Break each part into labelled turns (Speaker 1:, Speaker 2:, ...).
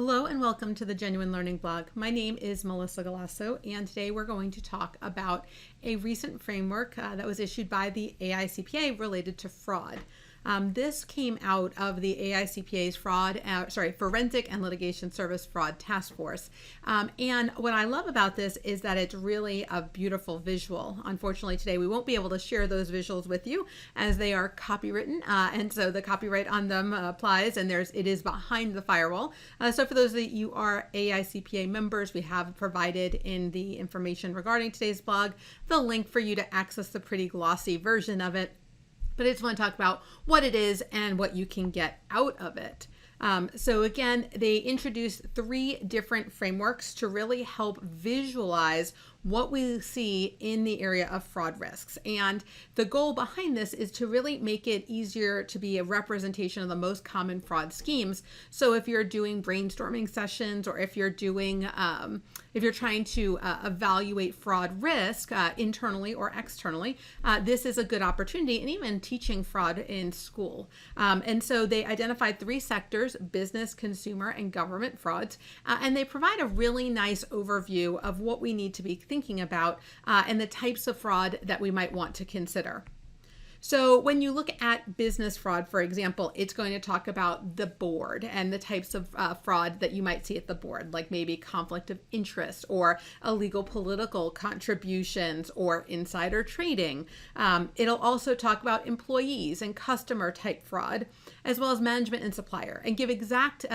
Speaker 1: Hello and welcome to the Genuine Learning Blog. My name is Melissa Galasso, and today we're going to talk about a recent framework that was issued by the AICPA related to fraud. This came out of the AICPA's Forensic and Litigation Service Fraud Task Force. And what I love about this is that it's really a beautiful visual. Unfortunately, today we won't be able to share those visuals with you as they are copywritten, and so the copyright on them applies, and it is behind the firewall. So for those of you who are AICPA members, we have provided in the information regarding today's blog the link for you to access the pretty glossy version of it. But I just want to talk about what it is and what you can get out of it. So again, they introduced 3 different frameworks to really help visualize what we see in the area of fraud risks. And the goal behind this is to really make it easier to be a representation of the most common fraud schemes. So if you're doing brainstorming sessions, or if you're doing, if you're trying to evaluate fraud risk internally or externally, this is a good opportunity, and even teaching fraud in school. And so they identified 3 sectors: business, consumer, and government frauds. And they provide a really nice overview of what we need to be thinking about and the types of fraud that we might want to consider. So when you look at business fraud, for example, it's going to talk about the board and the types of fraud that you might see at the board, like maybe conflict of interest or illegal political contributions or insider trading. It'll also talk about employees and customer type fraud, as well as management and supplier, and give exact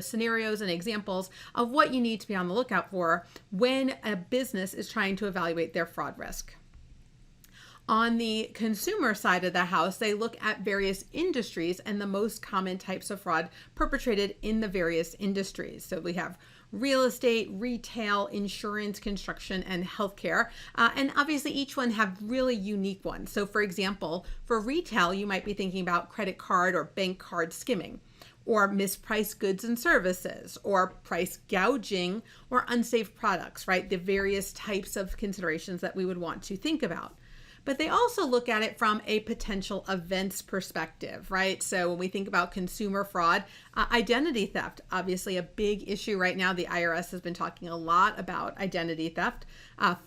Speaker 1: scenarios and examples of what you need to be on the lookout for when a business is trying to evaluate their fraud risk. On the consumer side of the house, they look at various industries and the most common types of fraud perpetrated in the various industries. So we have real estate, retail, insurance, construction, and healthcare. And obviously each one have really unique ones. So for example, for retail, you might be thinking about credit card or bank card skimming, or mispriced goods and services, or price gouging, or unsafe products, right? The various types of considerations that we would want to think about. But they also look at it from a potential events perspective, right? So when we think about consumer fraud, identity theft, obviously a big issue right now. The IRS has been talking a lot about identity theft,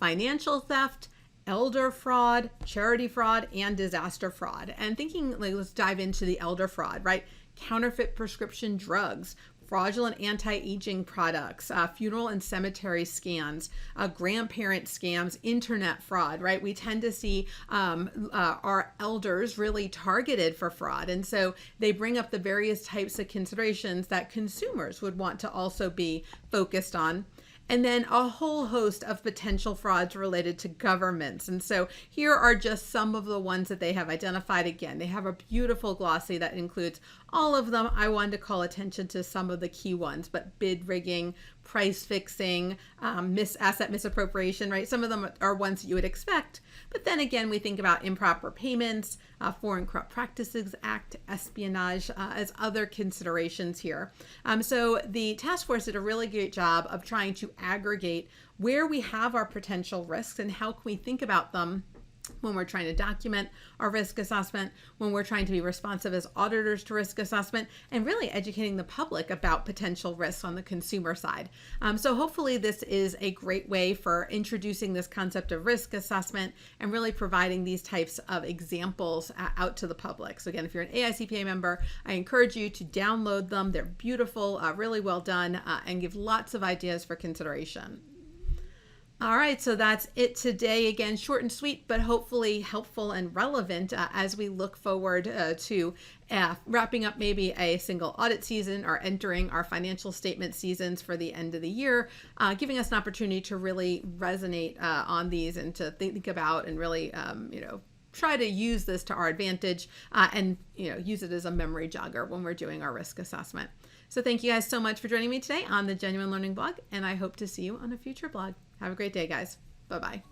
Speaker 1: financial theft, elder fraud, charity fraud, and disaster fraud. And thinking, like, let's dive into the elder fraud, right? Counterfeit prescription drugs, fraudulent anti-aging products, funeral and cemetery scams, grandparent scams, internet fraud, right? We tend to see our elders really targeted for fraud. And so they bring up the various types of considerations that consumers would want to also be focused on. And then a whole host of potential frauds related to governments. And so here are just some of the ones that they have identified. Again, they have a beautiful glossy that includes all of them. I wanted to call attention to some of the key ones, but bid rigging, price fixing, asset misappropriation, right? Some of them are ones that you would expect. But then again, we think about improper payments, Foreign Corrupt Practices Act, espionage, as other considerations here. So the task force did a really great job of trying to aggregate where we have our potential risks and how can we think about them when we're trying to document our risk assessment, when we're trying to be responsive as auditors to risk assessment, and really educating the public about potential risks on the consumer side. So hopefully this is a great way for introducing this concept of risk assessment and really providing these types of examples out to the public. So again, if you're an AICPA member, I encourage you to download them. They're beautiful, really well done, and give lots of ideas for consideration. All right, so that's it today. Again, short and sweet, but hopefully helpful and relevant as we look forward to wrapping up maybe a single audit season or entering our financial statement seasons for the end of the year, giving us an opportunity to really resonate on these and to think about and really, try to use this to our advantage and use it as a memory jogger when we're doing our risk assessment. So thank you guys so much for joining me today on the Genuine Learning Blog, and I hope to see you on a future blog. Have a great day, guys. Bye-bye.